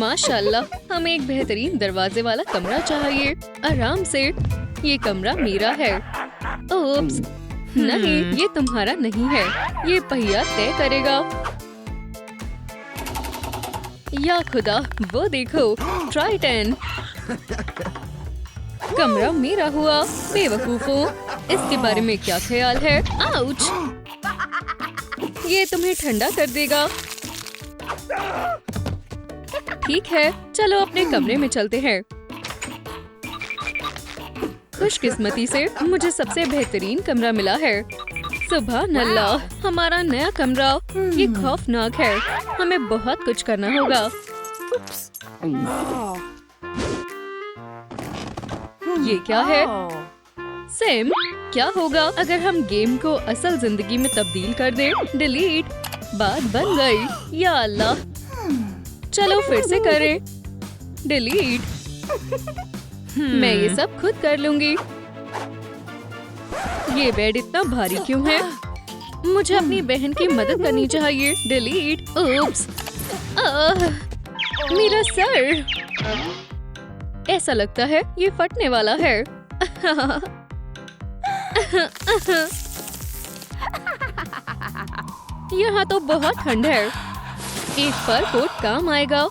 माशाल्लाह, हमें एक बेहतरीन दरवाजे वाला कमरा चाहिए। आराम से, ये कमरा मेरा है। ओप्स, नहीं, ये तुम्हारा नहीं है। ये पहिया तय करेगा। या खुदा, वो देखो, ट्राइटन। कमरा मेरा हुआ। बेवकूफों, इसके बारे में क्या ख्याल है? आउच! ये तुम्हें ठंडा कर देगा। ठीक है, चलो अपने कमरे में चलते हैं। खुशकिस्मती से मुझे सबसे बेहतरीन कमरा मिला है। सुभान अल्लाह, हमारा नया कमरा। ये खौफनाक है। हमें बहुत कुछ करना होगा। ये क्या है? सैम, क्या होगा अगर हम गेम को असल जिंदगी में तब्दील कर दें? डिलीट। बात बन गई। या अल्लाह, चलो फिर से करें। डिलीट। मैं ये सब खुद कर लूंगी। ये बेड इतना भारी क्यों है? मुझे अपनी बहन की मदद करनी चाहिए। डिलीट। ओप्स, मेरा सर। ऐसा लगता है ये फटने वाला है। यहाँ तो बहुत ठंड है। एक फर कोट काम आएगा।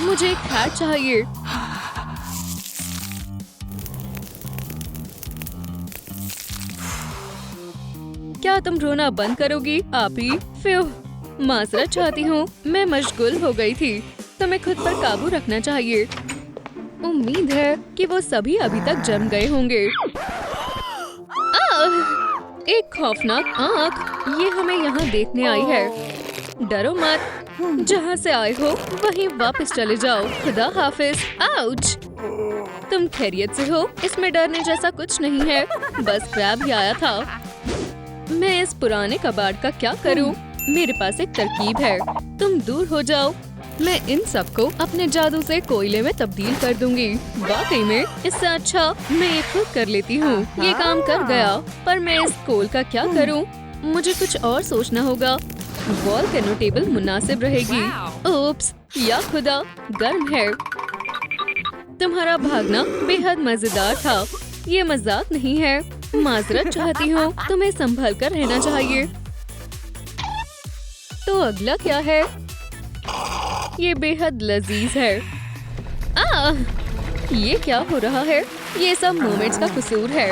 मुझे एक हैट चाहिए। क्या तुम रोना बंद करोगी आपी? फ्यूह, माजरत चाहती हूँ, मैं मशगूल हो गई थी। तुम्हें खुद पर काबू रखना चाहिए। उम्मीद है कि वो सभी अभी तक जम गए होंगे। एक खौफनाक आँख, ये हमें यहाँ देखने आई है। डरो मत, जहाँ से आए हो वहीं वापस चले जाओ। खुदा हाफिज। आउच! तुम खैरियत से हो? इसमें डरने जैसा कुछ नहीं है, बस क्रैब ही आया था। मैं इस पुराने कबाड़ का क्या करूं? मेरे पास एक तरकीब है। तुम दूर हो जाओ। मैं इन सबको अपने जादू से कोयले में तब्दील कर दूंगी। वाकई में, इससे अच्छा मैं ये खुद कर लेती हूँ। ये काम कर गया, पर मैं इस कोल का क्या करूँ? मुझे कुछ और सोचना होगा। वॉल्केनो टेबल मुनासिब रहेगी। ओप्स, या खुदा, गर्म है। तुम्हारा भागना बेहद मजेदार था। ये मजाक नहीं है। माजरत चाहती हूँ, तुम्हें संभल कर रहना चाहिए। तो अगला क्या है? ये बेहद लजीज है। ये क्या हो रहा है? ये सब मोमेंट्स का कसूर है।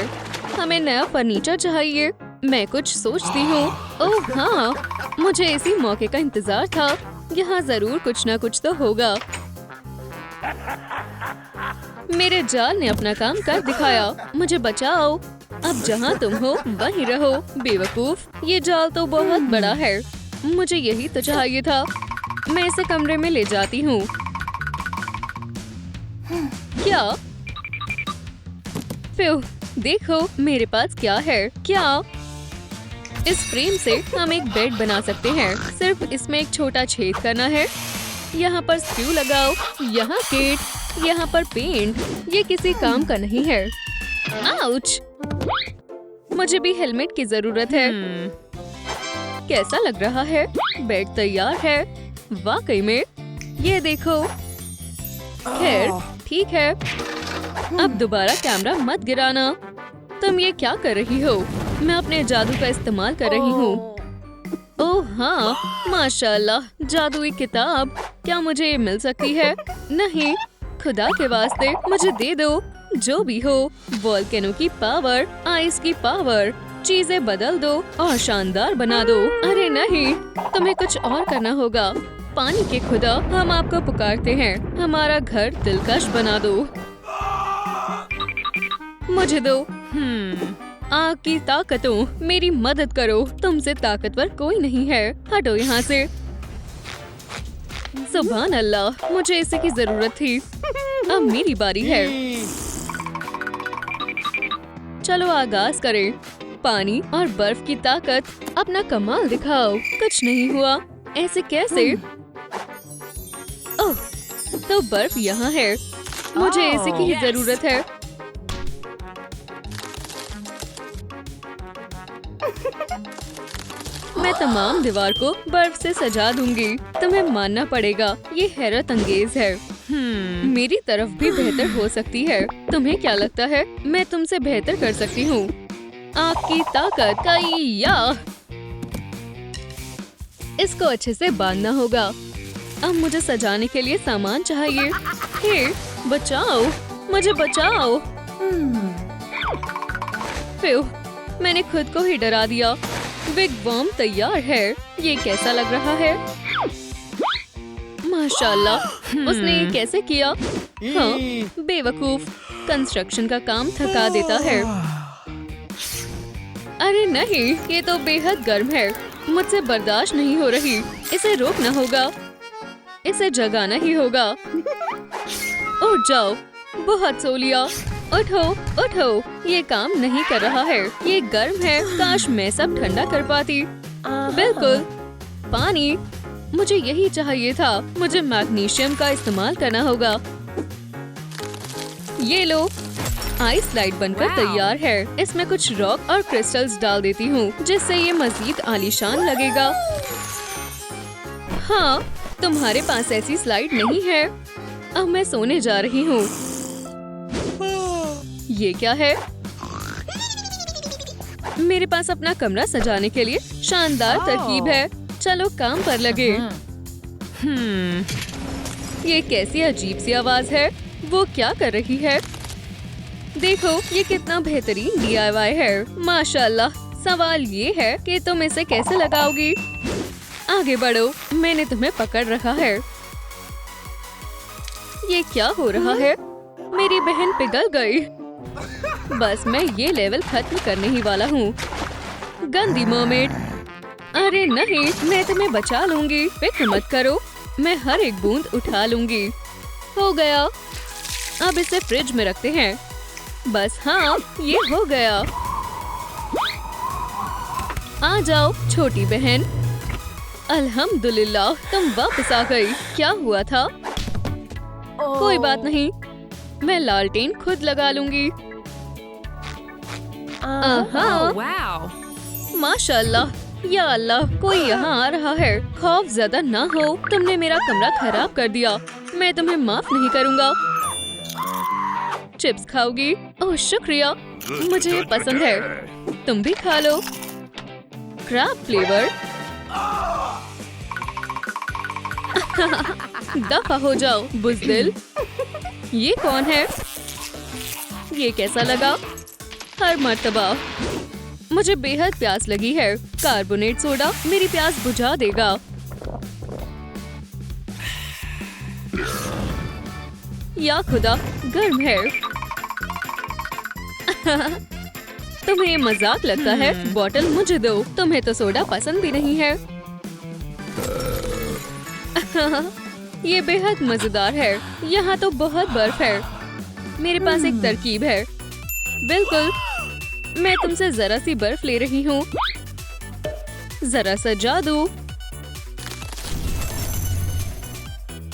हमें नया फर्नीचर चाहिए। मैं कुछ सोचती हूँ। ओह हाँ, मुझे इसी मौके का इंतजार था। यहाँ जरूर कुछ ना कुछ तो होगा। मेरे जाल ने अपना काम कर दिखाया। मुझे बचाओ। अब जहाँ तुम हो वहीं रहो। बेवकूफ, ये जाल तो बहुत बड़ा है। मुझे यही तो चाहिए था। मैं इसे कमरे में ले जाती हूँ। क्या? फ्यू, देखो मेरे पास क्या है। क्या? इस फ्रेम से हम एक बेड बना सकते हैं। सिर्फ इसमें एक छोटा छेद करना है। यहाँ पर स्क्रू लगाओ, यहाँ केट, यहाँ पर पेंट। ये किसी काम का नहीं है। आउच! मुझे भी हेलमेट की जरूरत है। कैसा लग रहा है? बेड तैयार है। वाकई में, ये देखो। खैर, ठीक है। अब दोबारा कैमरा मत गिराना। तुम ये क्या कर रही हो? मैं अपने जादू का इस्तेमाल कर रही हूँ। ओह हाँ, माशाल्लाह, जादुई किताब। क्या मुझे ये मिल सकती है? नहीं, खुदा के वास्ते मुझे दे दो। जो भी हो, वॉल्केनो की पावर, आइस की पावर, चीजें बदल दो और शानदार बना दो। अरे नहीं, तुम्हें कुछ और करना होगा। पानी के खुदा, हम आपको पुकारते हैं। हमारा घर दिलकश बना दो। मुझे दो। आग की ताकतों, मेरी मदद करो। तुमसे ताकतवर कोई नहीं है। हटो यहाँ से। सुभान अल्लाह, मुझे इसी की जरूरत थी। अब मेरी बारी है। चलो आगाज करें। पानी और बर्फ की ताकत, अपना कमाल दिखाओ। कुछ नहीं हुआ। ऐसे कैसे? ओह, तो बर्फ यहाँ है। मुझे इसी की ही जरूरत है। मैं तमाम दीवार को बर्फ से सजा दूंगी। तुम्हें मानना पड़ेगा, ये हैरत अंगेज है। मेरी तरफ भी बेहतर हो सकती है। तुम्हें क्या लगता है? मैं तुमसे बेहतर कर सकती हूँ। आपकी ताकत का या इसको अच्छे से बांधना होगा। अब मुझे सजाने के लिए सामान चाहिए। हे, बचाओ, मुझे बचाओ। फिर मैंने खुद को ही डरा दिया। बिग बम तैयार है। ये कैसा लग रहा है? माशाल्लाह, उसने ये कैसे किया? हाँ, बेवकूफ, कंस्ट्रक्शन का काम थका देता है। अरे नहीं, ये तो बेहद गर्म है। मुझसे बर्दाश्त नहीं हो रही। इसे रोकना होगा, इसे जगाना ही होगा। उठ जाओ, बहुत सो लिया। उठो, उठो, ये काम नहीं कर रहा है। ये गर्म है। काश मैं सब ठंडा कर पाती। बिल्कुल, पानी, मुझे यही चाहिए था। मुझे मैग्नीशियम का इस्तेमाल करना होगा। ये लो, आइस स्लाइड बनकर तैयार है। इसमें कुछ रॉक और क्रिस्टल्स डाल देती हूँ, जिससे ये मजीद आलीशान लगेगा। हाँ, तुम्हारे पास ऐसी स्लाइड नहीं है। अब मैं सोने जा रही हूँ। ये क्या है? मेरे पास अपना कमरा सजाने के लिए शानदार तरकीब है। चलो काम पर लगे। ये कैसी अजीब सी आवाज है? वो क्या कर रही है? देखो, ये कितना बेहतरीन DIY है। माशाल्लाह। सवाल ये है कि तुम इसे कैसे लगाओगी? आगे बढ़ो, मैंने तुम्हें पकड़ रखा है। ये क्या हो रहा है? मेरी बहन पिघल गई। बस मैं ये लेवल खत्म करने ही वाला हूँ। गंदी मर्मेड। अरे नहीं, मैं तुम्हें बचा लूंगी। फिक्र मत करो, मैं हर एक बूंद उठा लूंगी। हो गया। अब इसे फ्रिज में रखते हैं। बस हाँ, ये हो गया। आ जाओ छोटी बहन। अल्हम्दुलिल्लाह, तुम वापस आ गई। क्या हुआ था? कोई बात नहीं, मैं लालटेन खुद लगा लूंगी। माशाल्लाह, या अल्लाह, कोई यहाँ आ रहा है। खौफ ज्यादा ना हो। तुमने मेरा कमरा खराब कर दिया। मैं तुम्हें माफ नहीं करूँगा। चिप्स खाओगी? ओह शुक्रिया, मुझे ये पसंद है। तुम भी खा लो। Crab flavour. दफा हो जाओ बुज़दिल। ये कौन है? ये कैसा लगा? हर मर्तबा। मुझे बेहद प्यास लगी है। कार्बोनेट सोडा मेरी प्यास बुझा देगा। या खुदा, गर्म है। तुम्हें ये मजाक लगता है? बोतल मुझे दो। तुम्हें तो सोडा पसंद भी नहीं है। ये बेहद मजेदार है। यहाँ तो बहुत बर्फ है। मेरे पास एक तरकीब है। बिल्कुल, मैं तुमसे जरा सी बर्फ ले रही हूँ। जरा सा जादू।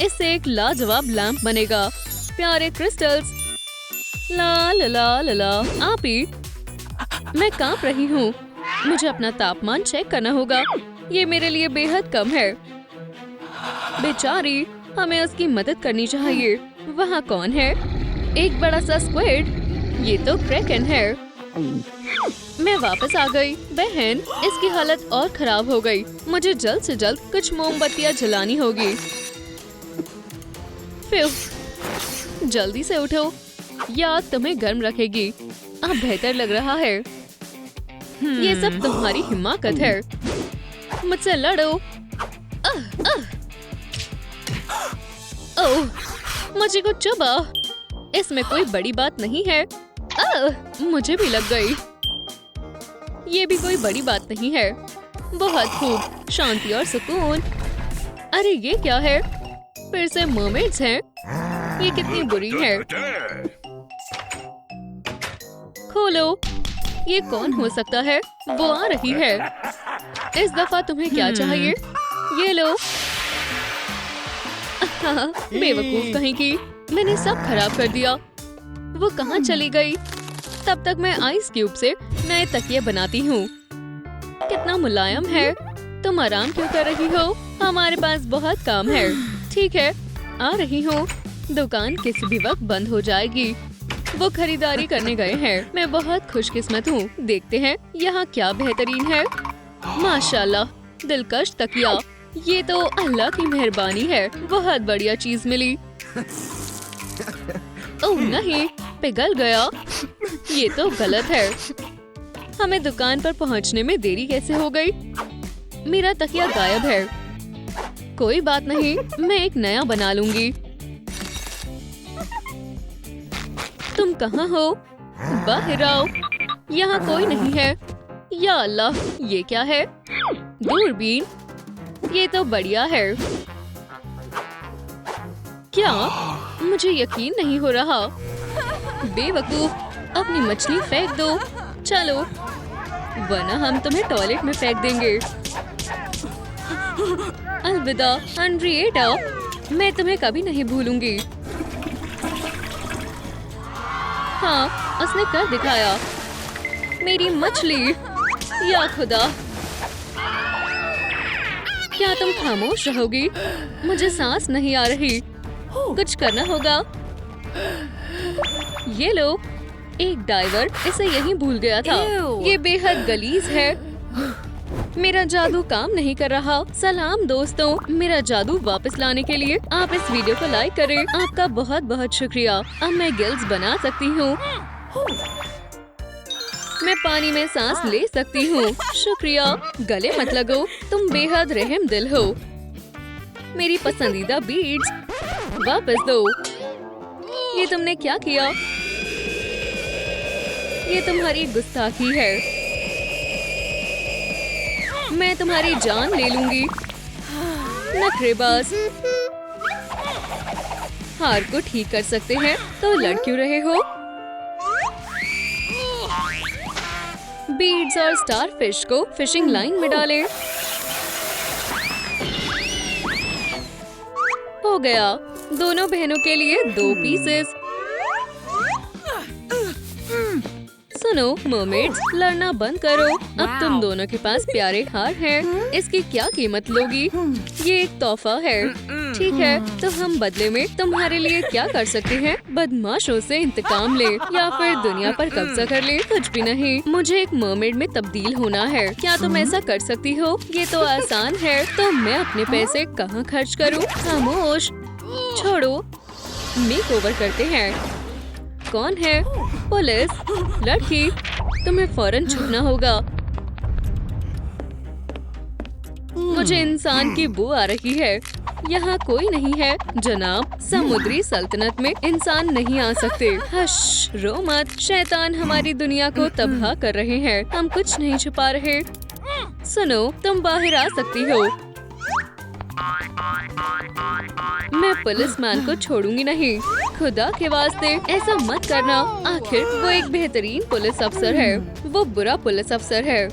इससे एक लाजवाब लैंप बनेगा। प्यारे क्रिस्टल्स। ला ला ला ला ला। आप ही। मैं कांप रही हूँ। मुझे अपना तापमान चेक करना होगा। ये मेरे लिए बेहद कम है। बेचारी, हमें उसकी मदद करनी चाहिए। वहाँ कौन है? एक बड़ा सा स्क्विड। ये तो क्रैकन है। मैं वापस आ गई। बहन, इसकी हालत और खराब हो गई। मुझे जल्द से जल्द कुछ मोमबत्तियाँ जलानी होगी। फिर जल्दी से उठो। ये आग तुम्हें गर्म रखेगी। अब बेहतर लग रहा है। ये सब तुम्हारी हिम्मत है। मुझसे लड़ो। ओह, मुझे को चुभा। इसमें कोई बड़ी बात नहीं है। मुझे भी लग गई। ये भी कोई बड़ी बात नहीं है। बहुत खूब, शांति और सुकून। अरे ये क्या है? फिर से मर्मेड्स हैं। ये कितनी बुरी है। खोलो। ये कौन हो सकता है? वो आ रही है। इस दफा तुम्हें क्या चाहिए? ये लो। बेवकूफ कहीं की। मैंने सब खराब कर दिया। वो कहाँ चली गई? तब तक मैं आइस क्यूब से नए तकिए बनाती हूँ। कितना मुलायम है। तुम आराम क्यों कर रही हो? हमारे पास बहुत काम है। ठीक है, आ रही हूँ। दुकान किसी भी वक्त बंद हो जाएगी। वो खरीदारी करने गए हैं। मैं बहुत खुशकिस्मत हूँ। देखते हैं यहाँ क्या बेहतरीन है। माशाल्लाह, दिलकश तकिया। ये तो अल्लाह की मेहरबानी है। बहुत बढ़िया चीज मिली। ओह नहीं, पिघल गया। ये तो गलत है। हमें दुकान पर पहुंचने में देरी कैसे हो गई? मेरा तकिया गायब है। कोई बात नहीं, मैं एक नया बना लूंगी। तुम कहाँ हो? बाहर आओ। यहाँ कोई नहीं है। या अल्लाह, ये क्या है? दूरबीन। ये तो बढ़िया है। क्या? मुझे यकीन नहीं हो रहा। बेवकूफ, अपनी मछली फेंक दो। चलो, वरना हम तुम्हें टॉयलेट में फेंक देंगे। अलविदा हेनरिएटा, मैं तुम्हें कभी नहीं भूलूंगी। हाँ, उसने कर दिखाया। मेरी मछली, या खुदा। क्या तुम खामोश रहोगी? मुझे सांस नहीं आ रही। कुछ करना होगा। ये लो, एक डाइवर इसे यहीं भूल गया था। ये बेहद गलीज है। मेरा जादू काम नहीं कर रहा। सलाम दोस्तों, मेरा जादू वापस लाने के लिए आप इस वीडियो को लाइक करें। आपका बहुत बहुत शुक्रिया। अब मैं गिल्स बना सकती हूँ। मैं पानी में सांस ले सकती हूँ। शुक्रिया। गले मत लगो, तुम बेहद रहम दिल हो। मेरी पसंदीदा बीड्स वापस दो। ये तुमने क्या किया? ये तुम्हारी गुस्ताखी है। मैं तुम्हारी जान ले लूंगी। नखरेबाज। हार को ठीक कर सकते हैं तो लड़ क्यों रहे हो? बीड्स और स्टारफिश को फिशिंग लाइन में डालें। हो गया। दोनों बहनों के लिए 2 पीसेस। सुनो मर्मेड्स, लड़ना बंद करो। अब तुम दोनों के पास प्यारे हार हैं। इसकी क्या कीमत लोगी? ये एक तोहफा है। ठीक है, तो हम बदले में तुम्हारे लिए क्या कर सकते हैं? बदमाशों से इंतकाम ले या फिर दुनिया पर कब्जा कर ले? कुछ भी नहीं। मुझे एक मर्मेड में तब्दील होना है। क्या तुम ऐसा कर सकती हो? ये तो आसान है। तो मैं अपने पैसे कहाँ खर्च करूँ? खामोश, छोड़ो, मेक ओवर करते हैं। कौन है? पुलिस। लड़की, तुम्हें फौरन छुपना होगा। मुझे इंसान की बू आ रही है। यहाँ कोई नहीं है जनाब। समुद्री सल्तनत में इंसान नहीं आ सकते। हश, रो मत। शैतान हमारी दुनिया को तबाह कर रहे हैं। हम कुछ नहीं छुपा रहे। सुनो, तुम बाहर आ सकती हो। मैं पुलिसमैन को छोड़ूंगी नहीं। खुदा के वास्ते ऐसा मत करना। आखिर वो एक बेहतरीन पुलिस अफसर है। वो बुरा पुलिस अफसर है।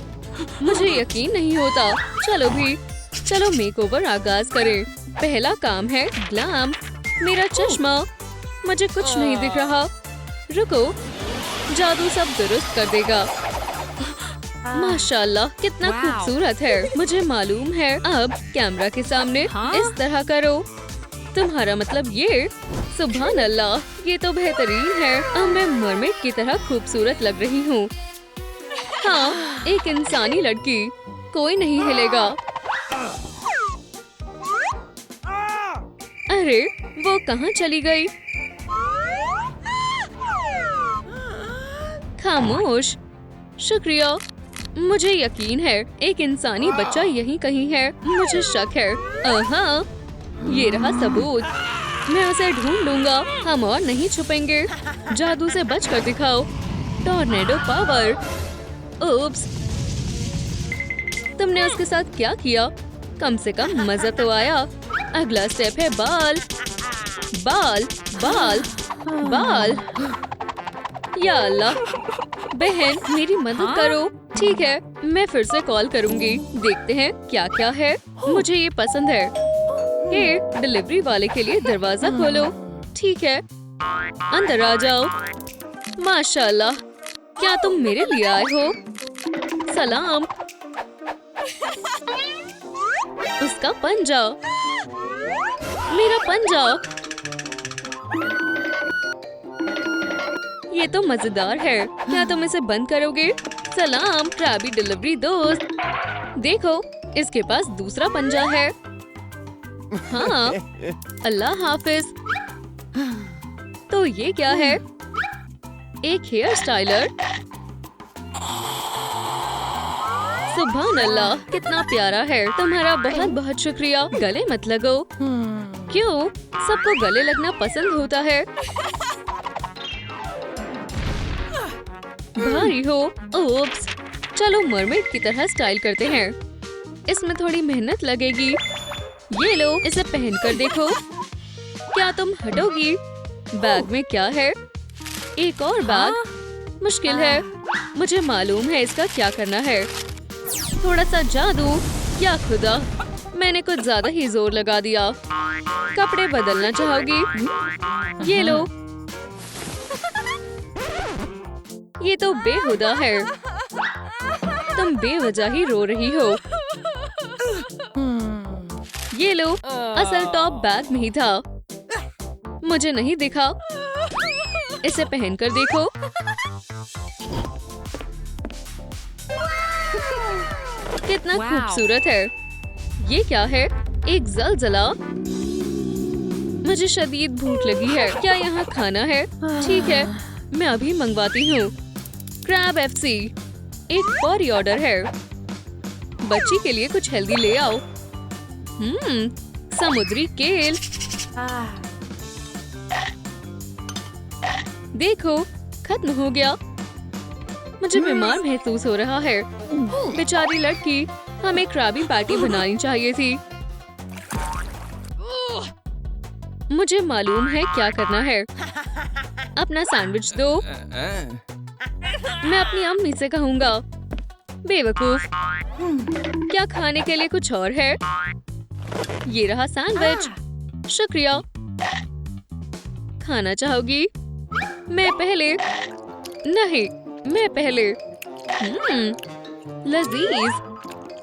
मुझे यकीन नहीं होता। चलो मेकओवर आगाज करें। पहला काम है ग्लैम। मेरा चश्मा, मुझे कुछ नहीं दिख रहा। रुको, जादू सब दुरुस्त कर देगा। माशाल्लाह, कितना खूबसूरत है। मुझे मालूम है। अब कैमरा के सामने इस तरह करो। तुम्हारा मतलब ये? सुभान अल्लाह, ये तो बेहतरीन है। अब मैं मरमेड की तरह खूबसूरत लग रही हूँ। हाँ, एक इंसानी लड़की। कोई नहीं हिलेगा। अरे, वो कहाँ चली गई? खामोश। शुक्रिया। मुझे यकीन है एक इंसानी बच्चा यहीं कहीं है। मुझे शक है। हाँ, ये रहा सबूत। मैं उसे ढूंढ लूंगा। हम और नहीं छुपेंगे। जादू से बचकर दिखाओ। Tornado power. ओप्स, तुमने उसके साथ क्या किया? कम से कम मजा तो आया। अगला स्टेप है बाल। बाल बाल बाल। या अल्लाह, बहन मेरी मदद करो। ठीक है, मैं फिर से कॉल करूंगी। देखते हैं क्या क्या है। मुझे ये पसंद है। हे, डिलीवरी वाले के लिए दरवाजा खोलो। ठीक है, अंदर आ जाओ। माशाल्लाह, क्या तुम मेरे लिए आए हो? सलाम। उसका पंजा, मेरा पंजा। ये तो मजेदार है। क्या तुम इसे बंद करोगे? सलाम क्रैबी डिलीवरी दोस्त। देखो, इसके पास दूसरा पंजा है। हाँ, अल्लाह हाफिज। तो ये क्या है? एक हेयर स्टाइलर। सुभान अल्लाह, कितना प्यारा है। तुम्हारा बहुत बहुत शुक्रिया। गले मत लगो। क्यों? सबको गले लगना पसंद होता है। भारी हो। ओप्स। चलो मरमेड की तरह स्टाइल करते हैं। इसमें थोड़ी मेहनत लगेगी। ये लो, इसे पहन कर देखो। क्या तुम हटोगी? बैग में क्या है? एक और बैग। मुश्किल है। मुझे मालूम है इसका क्या करना है। थोड़ा सा जादू। या खुदा, मैंने कुछ ज्यादा ही जोर लगा दिया। कपड़े बदलना चाहोगी? ये लो। ये तो बेहुदा है। तुम बेवजह ही रो रही हो। ये लो, असल टॉप बैग में ही था। मुझे नहीं दिखा। इसे पहनकर देखो। कितना खूबसूरत है। ये क्या है? एक जलजला। मुझे शदीद भूख लगी है। क्या यहाँ खाना है? ठीक है, मैं अभी मंगवाती हूँ। Crab FC. एक फौरी ऑर्डर है। बच्ची के लिए कुछ हेल्दी ले आओ। समुद्री केल। देखो, खत्म हो गया। मुझे बीमार महसूस हो रहा है। बेचारी लड़की, हमें क्रैबी पैटी बनानी चाहिए थी। मुझे मालूम है क्या करना है। अपना सैंडविच दो। मैं अपनी अम्मी से कहूँगा। बेवकूफ। क्या खाने के लिए कुछ और है? ये रहा सैंडविच। शुक्रिया। खाना चाहोगी? मैं पहले। नहीं, मैं पहले। लजीज।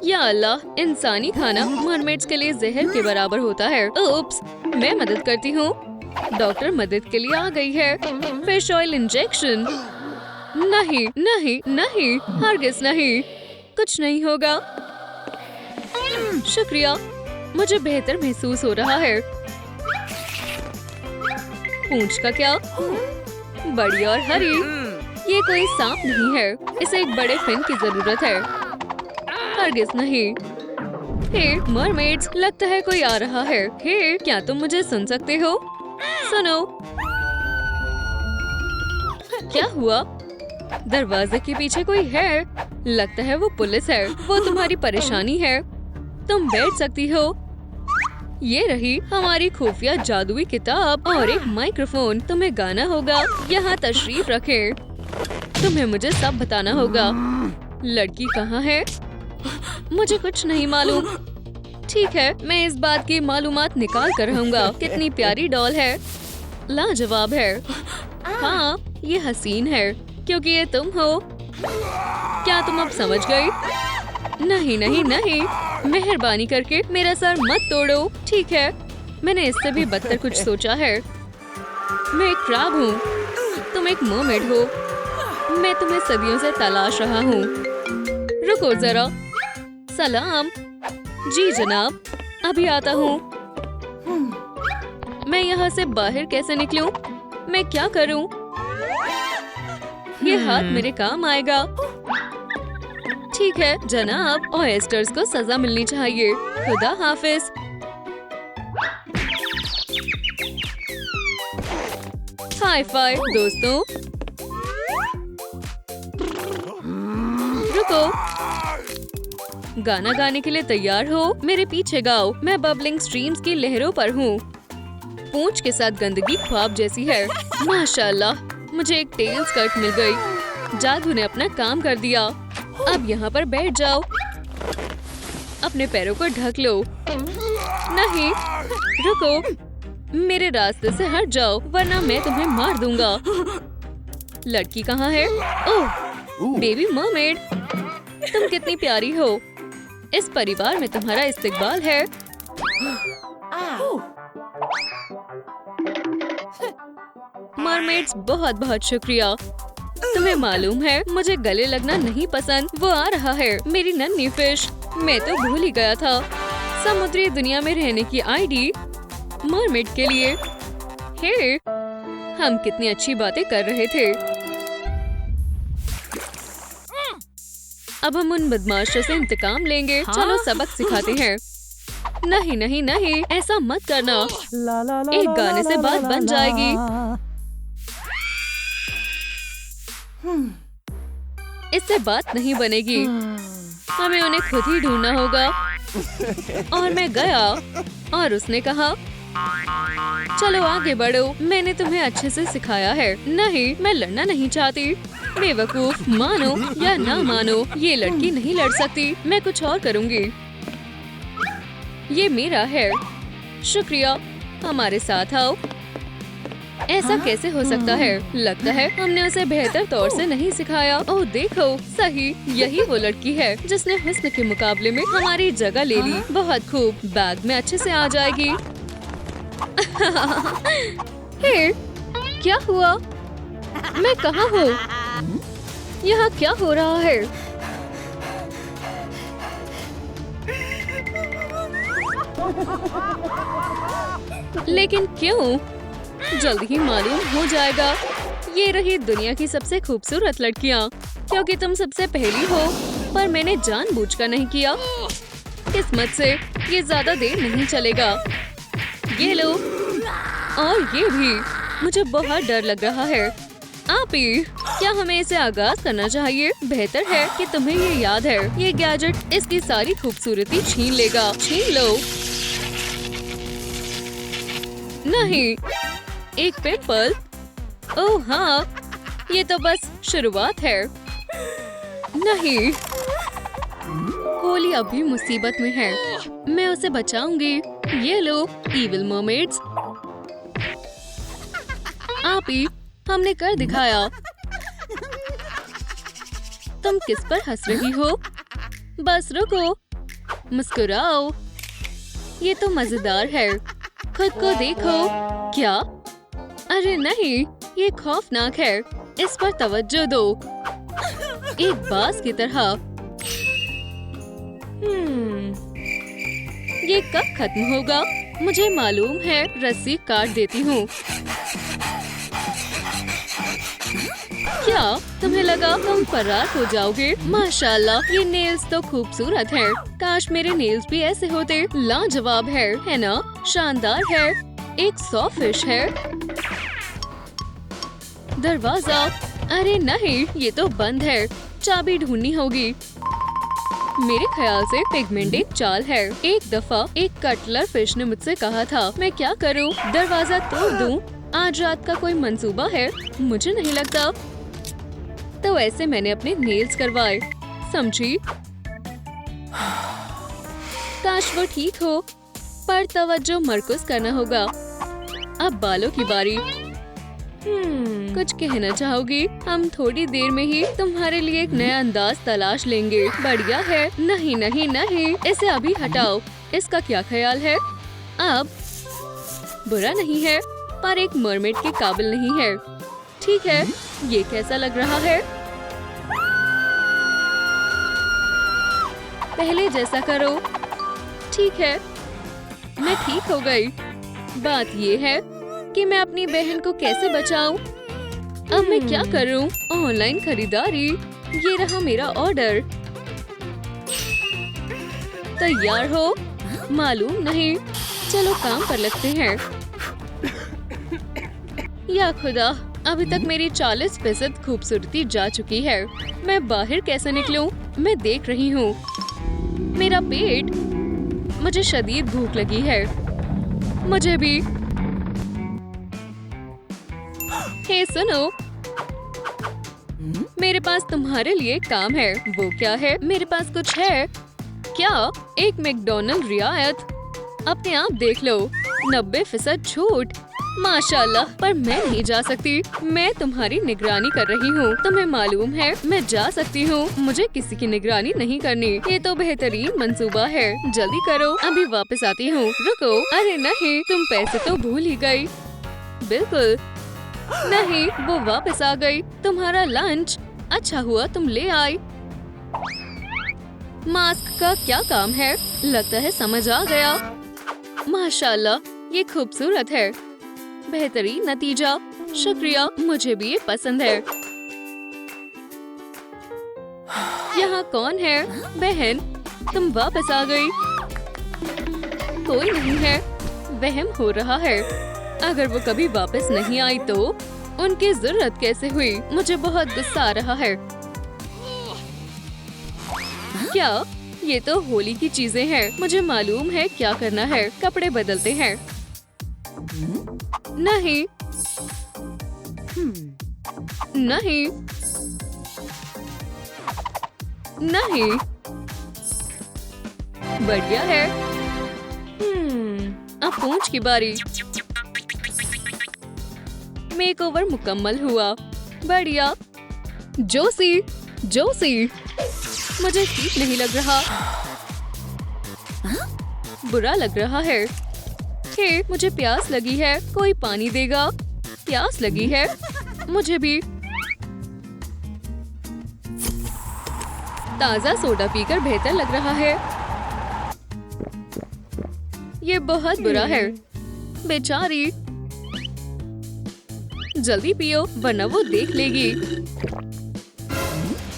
या अल्लाह, इंसानी खाना मरमेड्स के लिए जहर के बराबर होता है। ओप्स, मैं मदद करती हूँ। डॉक्टर मदद के लिए आ गई है। Fish oil injection. नहीं नहीं नहीं, हरगिज़ नहीं। कुछ नहीं होगा। शुक्रिया। मुझे बेहतर महसूस हो रहा है। पूंछ का क्या? बड़ी और हरी। ये कोई सांप नहीं है। इसे एक बड़े फिन की जरूरत है। हरगिज़ नहीं। हे मरमेड्स, लगता है कोई आ रहा है। हे, क्या तुम मुझे सुन सकते हो? सुनो। क्या हुआ? दरवाजे के पीछे कोई है। लगता है वो पुलिस है। वो तुम्हारी परेशानी है। तुम बैठ सकती हो। ये रही हमारी खुफिया जादुई किताब और एक माइक्रोफोन। तुम्हें गाना होगा। यहाँ तशरीफ रखे। तुम्हें मुझे सब बताना होगा। लड़की कहाँ है? मुझे कुछ नहीं मालूम। ठीक है, मैं इस बात की मालूमात निकाल कर रहूंगा। कितनी प्यारी डॉल है। लाजवाब है। हाँ, ये हसीन है क्योंकि ये तुम हो। क्या तुम अब समझ गई? नहीं नहीं नहीं, मेहरबानी करके मेरा सर मत तोड़ो। ठीक है, मैंने इससे भी बदतर कुछ सोचा है। मैं एक क्रैब हूँ। तुम एक मरमेड हो। मैं तुम्हें सदियों से तलाश रहा हूँ। रुको जरा। सलाम। जी जनाब, अभी आता हूँ। मैं यहाँ से बाहर कैसे निकलूं? मैं क्या करूं? ये हाथ मेरे काम आएगा। ठीक है जनाब, ऑयस्टर्स को सजा मिलनी चाहिए। खुदा हाफिज। हाई फाइव दोस्तों। रुको। गाना गाने के लिए तैयार हो? मेरे पीछे गाओ। मैं बबलिंग स्ट्रीम्स की लहरों पर हूँ। पूंछ के साथ गंदगी ख्वाब जैसी है। माशाल्लाह, मुझे एक टेल स्कर्ट मिल गई। जादू ने अपना काम कर दिया। अब यहाँ पर बैठ जाओ। अपने पैरों को ढक लो। नहीं, रुको। मेरे रास्ते से हट जाओ वरना मैं तुम्हें मार दूंगा। लड़की कहाँ है? ओह, बेबी मरमेड। तुम कितनी प्यारी हो। इस परिवार में तुम्हारा इस्तकबाल है। मरमेड्स बहुत बहुत शुक्रिया। तुम्हें मालूम है मुझे गले लगना नहीं पसंद। वो आ रहा है, मेरी नन्ही फिश। मैं तो भूल ही गया था। समुद्री दुनिया में रहने की आईडी मरमेड के लिए। हे, हम कितनी अच्छी बातें कर रहे थे। अब हम उन बदमाशों से इंतकाम लेंगे। चलो सबक सिखाते हैं। नहीं नहीं नहीं, ऐसा मत करना। एक गाने से बात बन जाएगी। इससे बात नहीं बनेगी। हमें उन्हें खुद ही ढूंढना होगा। और मैं गया और उसने कहा चलो आगे बढ़ो, मैंने तुम्हें अच्छे से सिखाया है। नहीं, मैं लड़ना नहीं चाहती। बेवकूफ, मानो या ना मानो, ये लड़की नहीं लड़ सकती। मैं कुछ और करूंगी। ये मेरा है। शुक्रिया, हमारे साथ आओ। ऐसा कैसे हो सकता है? लगता है हमने उसे बेहतर तौर से नहीं सिखाया। ओह देखो, सही, यही वो लड़की है जिसने हुस्न के मुकाबले में हमारी जगह ले ली। बहुत खूब, बैग में अच्छे से आ जाएगी। हे, क्या हुआ? मैं कहाँ हूँ? यहाँ क्या हो रहा है? लेकिन क्यों? जल्द ही मालूम हो जाएगा। ये रही दुनिया की सबसे खूबसूरत लड़कियाँ। क्योंकि तुम सबसे पहली हो, पर मैंने जानबूझकर नहीं किया। किस्मत से ये ज्यादा देर नहीं चलेगा। ये लो, और ये भी। मुझे बहुत डर लग रहा है। आप ही, क्या हमें इसे आगाज करना चाहिए? बेहतर है कि तुम्हें ये याद है। ये गैजेट इसकी सारी खूबसूरती छीन लेगा। छीन लो। नहीं, एक पिंपल। ओह हाँ, ये तो बस शुरुआत है। नहीं, कोली अभी मुसीबत में है। मैं उसे बचाऊंगी। ये लो, इविल मरमेड्स। आप ही, हमने कर दिखाया। तुम किस पर हंस रही हो? बस रुको, मुस्कुराओ। ये तो मजेदार है। खुद को देखो। क्या? अरे नहीं, ये खौफनाक है। इस पर तवज्जो दो। एक बाज की तरह। ये कब खत्म होगा? मुझे मालूम है, रस्सी काट देती हूँ। क्या तुम्हें लगा तुम फरार हो जाओगे? माशाल्लाह, ये नेल्स तो खूबसूरत हैं। काश मेरे नेल्स भी ऐसे होते। लाजवाब है ना? शानदार है। एक 100 फिश है। दरवाजा। अरे नहीं, ये तो बंद है। चाबी ढूंढनी होगी। मेरे ख्याल से पिगमेंटेड चाल है। एक दफा एक कटलर फिश ने मुझसे कहा था, मैं क्या करूं? दरवाजा तोड़ दूं? आज रात का कोई मंसूबा है? मुझे नहीं लगता। तो ऐसे मैंने अपने नेल्स करवाए। समझी? काश वो ठीक हो, पर तवज्जो मरकूज करना होगा। अब बालों की बारी। कुछ कहना चाहोगी? हम थोड़ी देर में ही तुम्हारे लिए एक नया अंदाज तलाश लेंगे। बढ़िया है। नहीं नहीं नहीं, इसे अभी हटाओ। इसका क्या ख्याल है? अब बुरा नहीं है, पर एक मरमेड के काबिल नहीं है। ठीक है, ये कैसा लग रहा है? पहले जैसा करो। ठीक है, मैं ठीक हो गई। बात ये है कि मैं अपनी बहन को कैसे बचाऊं? अब मैं क्या करूं? ऑनलाइन खरीदारी। ये रहा मेरा ऑर्डर। तैयार हो? मालूम नहीं। चलो काम पर लगते हैं। या खुदा, अभी तक मेरी 40% खूबसूरती जा चुकी है। मैं बाहर कैसे निकलूं? मैं देख रही हूँ। मेरा पेट। मुझे शदीद भूख लगी है। मुझे भी। हे सुनो, मेरे पास तुम्हारे लिए काम है। वो क्या है? मेरे पास कुछ है। क्या? एक मैकडॉनल्ड रियायत। अपने आप देख लो। 90% छूट। माशाल्लाह, पर मैं नहीं जा सकती। मैं तुम्हारी निगरानी कर रही हूँ। तुम्हें मालूम है मैं जा सकती हूँ। मुझे किसी की निगरानी नहीं करनी। ये तो बेहतरीन मंसूबा है। जल्दी करो, अभी वापस आती हूँ। रुको। अरे नहीं, तुम पैसे तो भूल ही गई। बिल्कुल नहीं, वो वापस आ गई। तुम्हारा लंच। अच्छा हुआ तुम ले आई। मास्क का क्या काम है? लगता है समझ आ गया। माशाल्लाह, ये खूबसूरत है। बेहतरीन नतीजा। शुक्रिया, मुझे भी ये पसंद है। यहाँ कौन है? बहन, तुम वापस आ गई। कोई नहीं है। वहम हो रहा है। अगर वो कभी वापस नहीं आई तो उनकी जरूरत कैसे हुई? मुझे बहुत गुस्सा आ रहा है। क्या? ये तो होली की चीजें हैं। मुझे मालूम है क्या करना है। कपड़े बदलते हैं। नहीं नहीं नहीं, बढ़िया है। अब पूंछ की बारी। मेकओवर मुकम्मल हुआ। बढ़िया। जोसी जोसी, मुझे ठीक नहीं लग रहा। बुरा लग रहा है। हे, मुझे प्यास लगी है। कोई पानी देगा? प्यास लगी है। मुझे भी। ताजा सोडा पीकर बेहतर लग रहा है। ये बहुत बुरा है। बेचारी। जल्दी पियो वरना वो देख लेगी।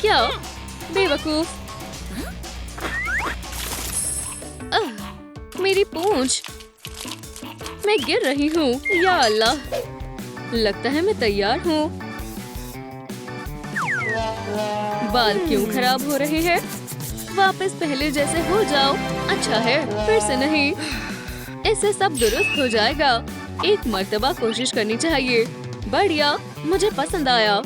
क्या? बेवकूफ। मेरी पूंछ। मैं गिर रही हूँ। या अल्लाह, लगता है मैं तैयार हूँ। बाल क्यों खराब हो रहे हैं? वापस पहले जैसे हो जाओ। अच्छा है, फिर से नहीं। इससे सब दुरुस्त हो जाएगा। एक मर्तबा कोशिश करनी चाहिए। बढ़िया, मुझे पसंद आया।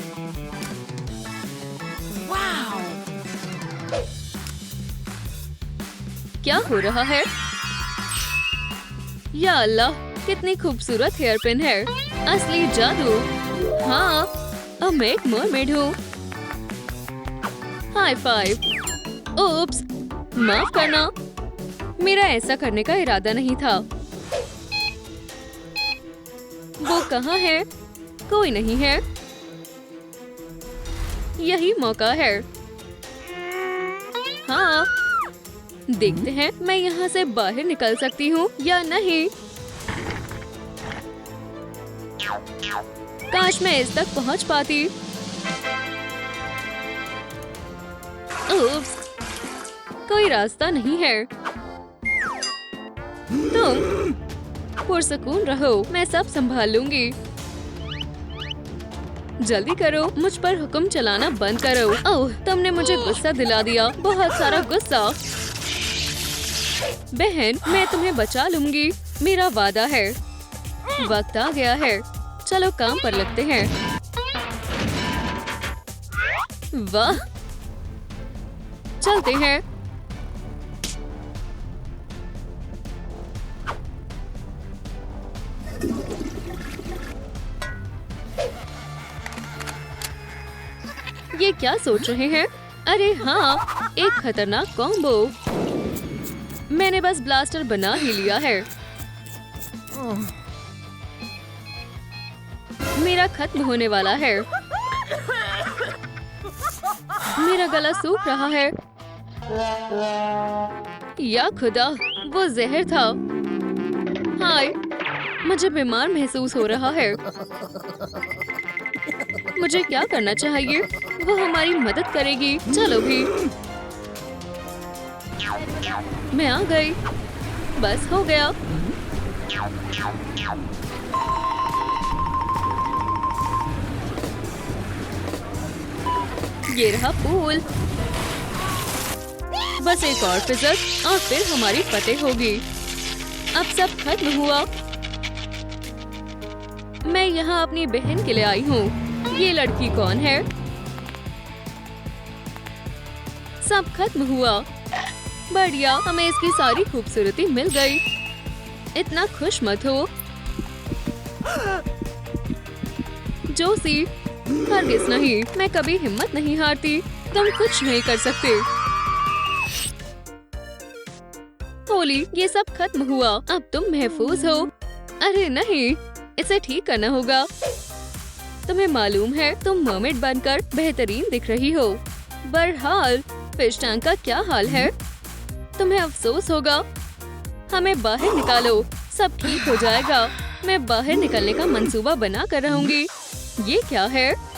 क्या हो रहा है? या अल्लाह, कितनी खूबसूरत हेयर पिन है। असली जादू। हाँ, अब मैं एक मरमेड हूँ। High five. ओप्स, माफ करना। मेरा ऐसा करने का इरादा नहीं था। वो कहाँ है? कोई नहीं है। यही मौका है। हाँ, देखते हैं मैं यहाँ से बाहर निकल सकती हूँ या नहीं। काश मैं इस तक पहुँच पाती। उप्स, कोई रास्ता नहीं है। तुम पुरसकून रहो, मैं सब संभाल लूंगी। जल्दी करो, मुझ पर हुक्म चलाना बंद करो। ओह, तुमने मुझे गुस्सा दिला दिया। बहुत सारा गुस्सा। बहन, मैं तुम्हें बचा लूंगी। मेरा वादा है। वक्त आ गया है। चलो काम पर लगते हैं। वाह, चलते हैं। ये क्या सोच रहे हैं? अरे हाँ, एक खतरनाक कॉम्बो। मैंने बस ब्लास्टर बना ही लिया है। मेरा खत्म होने वाला है। मेरा गला सूख रहा है। या खुदा, वो जहर था। हाय, मुझे बीमार महसूस हो रहा है। मुझे क्या करना चाहिए? वो हमारी मदद करेगी। चलो भी। मैं आ गई। बस हो गया। ये रहा पूल। बस एक और फिजर और फिर हमारी फतेह होगी। अब सब खत्म हुआ। मैं यहाँ अपनी बहन के लिए आई हूँ। ये लड़की कौन है? सब खत्म हुआ। बढ़िया, हमें इसकी सारी खूबसूरती मिल गई। इतना खुश मत हो। जोसी, हरगिज़ नहीं, मैं कभी हिम्मत नहीं हारती। तुम कुछ नहीं कर सकते। होली, ये सब खत्म हुआ। अब तुम महफूज हो। अरे नहीं, इसे ठीक करना होगा। तुम्हें मालूम है तुम मर्मेड बनकर बेहतरीन दिख रही हो। बहरहाल, फिश टैंक का क्या हाल है? तुम्हें अफसोस होगा। हमें बाहर निकालो, सब ठीक हो जाएगा। मैं बाहर निकलने का मंसूबा बना कर रहूंगी। ये क्या है?